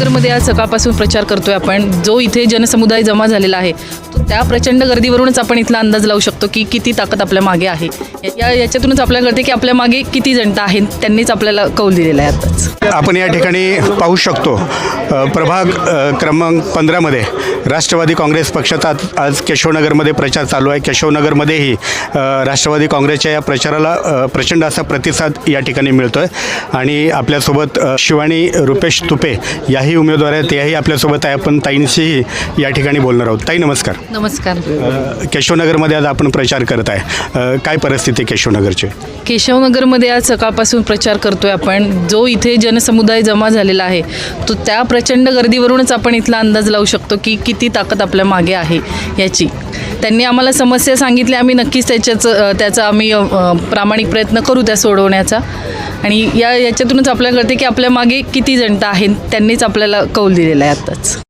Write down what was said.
केशवनगरमध्ये आज सकाळपासून प्रचार करतोय आपण. जो इथे जनसमुदाय जमा झालेला आहे तो त्या प्रचंड गर्दीवरूनच आपण इथला अंदाज लावू शकतो की किती ताकद आपल्या मागे आहे. याच्यातूनच आपल्याला कळते की आपल्या मागे किती जनता आहेत. त्यांनीच आपल्याला कौल दिलेला आहे आताच. आपण या ठिकाणी पाहू शकतो प्रभाग क्रमांक 15मध्ये राष्ट्रवादी काँग्रेस पक्षाचा आज केशवनगरमध्ये प्रचार चालू आहे. केशवनगरमध्येही राष्ट्रवादी काँग्रेसच्या या प्रचाराला प्रचंड असा प्रतिसाद या ठिकाणी मिळतो आहे. आणि आपल्यासोबत शिवानी रुपेश तुपे याही उमेदवार आहेत. याही आपल्यासोबत आहे. आपण ताईंशीही या ठिकाणी बोलणार आहोत. ताई नमस्कार. नमस्कार. केशवनगरमध्ये आज आपण प्रचार करत आहे. काय परिस्थिती आहे केशवनगरची? केशवनगरमध्ये आज सकाळपासून प्रचार करतोय आपण. जो इथे जनसमुदाय जमा झालेला आहे तो त्या प्रचंड गर्दीवरूनच आपण इथला अंदाज लावू शकतो की किती ताकद आपल्या मागे आहे याची. त्यांनी आम्हाला समस्या सांगितल्या. आम्ही नक्कीच त्याचा आम्ही प्रामाणिक प्रयत्न करू त्या सोडवण्याचा. आणि याच्यातूनच आपल्याला कळते की आपल्या मागे किती जनता आहेत. त्यांनीच आपल्याला कौल दिलेला आहे आत्ताच.